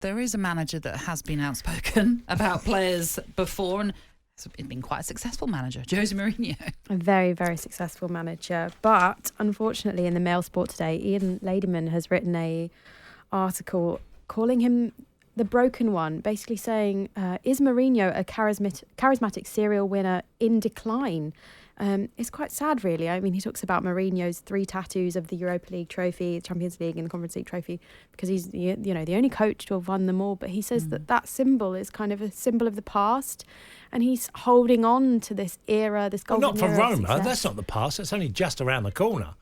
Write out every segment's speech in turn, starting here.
There is a manager that has been outspoken about players before, and it's been quite a successful manager, Jose Mourinho. A very, very successful manager. But unfortunately, in the Mail Sport today, Ian Lederman has written a article calling him the broken one, basically saying, is Mourinho a charismatic serial winner in decline? It's quite sad, really. I mean, he talks about Mourinho's 3 tattoos of the Europa League trophy, Champions League and the Conference League trophy, because he's, the only coach to have won them all. But he says that symbol is kind of a symbol of the past, and he's holding on to this era, this golden era. Not for Roma. That's not the past. That's only just around the corner.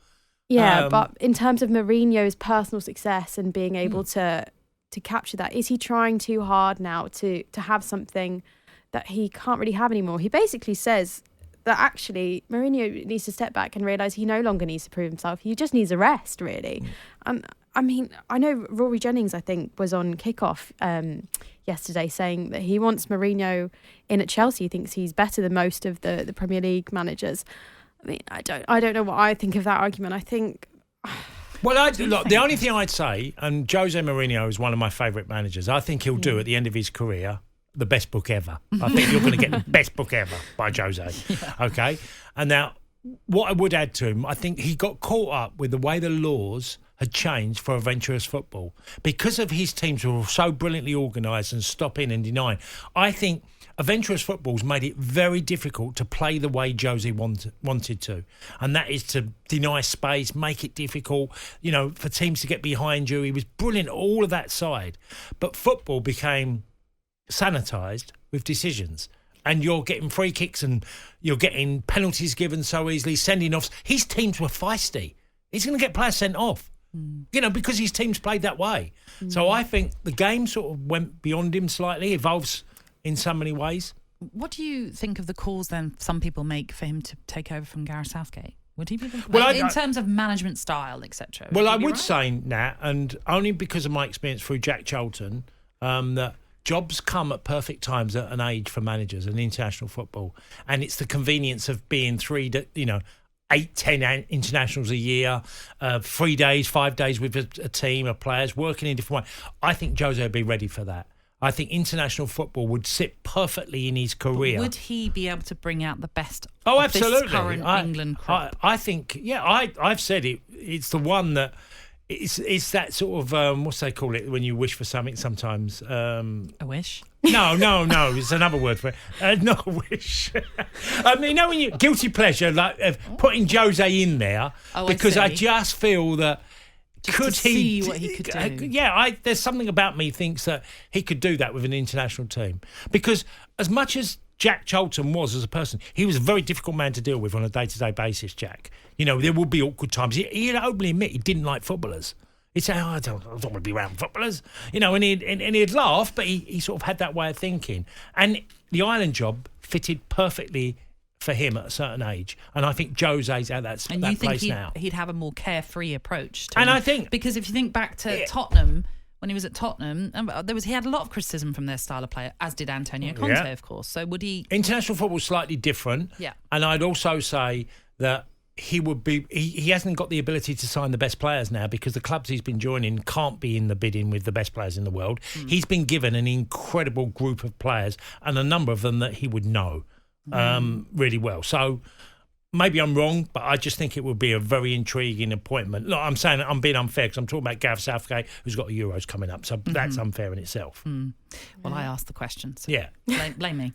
Yeah, but in terms of Mourinho's personal success and being able to capture that, is he trying too hard now to have something that he can't really have anymore? He basically says that actually Mourinho needs to step back and realise he no longer needs to prove himself. He just needs a rest, really. And I mean, I know Rory Jennings, I think, was on Kickoff yesterday saying that he wants Mourinho in at Chelsea. He thinks he's better than most of the Premier League managers. I mean, I don't know what I think of that argument. I think... Well, the only thing I'd say, and Jose Mourinho is one of my favourite managers, I think he'll do at the end of his career the best book ever. I think you're going to get the best book ever by Jose. Yeah. Okay? And now, what I would add to him, I think he got caught up with the way the laws had changed for adventurous football. Because of his teams were so brilliantly organised and stopping and denying, I think adventurous football's made it very difficult to play the way Jose wanted to. And that is to deny space, make it difficult, for teams to get behind you. He was brilliant at all of that side. But football became sanitised with decisions. And you're getting free kicks and you're getting penalties given so easily, sending offs. His teams were feisty. He's going to get players sent off. Because his teams played that way. So I think the game sort of went beyond him slightly, evolves in so many ways. What do you think of the calls then some people make for him to take over from Gareth Southgate? Would he be in terms of management style, etc.? Well, I would say, Nat, and only because of my experience through Jack Charlton, that jobs come at perfect times at an age for managers in international football, and it's the convenience of being 8, 10 internationals a year, 3 days, 5 days with a team of players working in a different way. I think Jose would be ready for that. I think international football would sit perfectly in his career. But would he be able to bring out the best of absolutely. This current England crop? I think, I've said it. It's the one that it's that sort of what's they call it when you wish for something sometimes. A wish? No. It's another word for it. Not a wish. I mean, when you guilty pleasure, like putting Jose in there, because I just feel that. Could he see what he could do? There's something about me thinks that he could do that with an international team. Because as much as Jack Charlton was as a person, he was a very difficult man to deal with on a day-to-day basis, Jack. There would be awkward times. He'd openly admit he didn't like footballers. He'd say, I don't want to be around footballers. And he'd laugh, but he sort of had that way of thinking. And the Ireland job fitted perfectly for him at a certain age, and I think Jose's at that place now. And you think he'd have a more carefree approach to and him? I think because if you think back to Tottenham, when he was at Tottenham, he had a lot of criticism from their style of play, as did Antonio Conte, of course. So would he? International football's slightly different, and I'd also say that he would be. He hasn't got the ability to sign the best players now because the clubs he's been joining can't be in the bidding with the best players in the world. He's been given an incredible group of players, and a number of them that he would know. Really well. So maybe I'm wrong, but I just think it would be a very intriguing appointment. Look, I'm saying I'm being unfair because I'm talking about Gareth Southgate, who's got the Euros coming up. So that's unfair in itself. Well, I asked the question. So yeah. Blame me.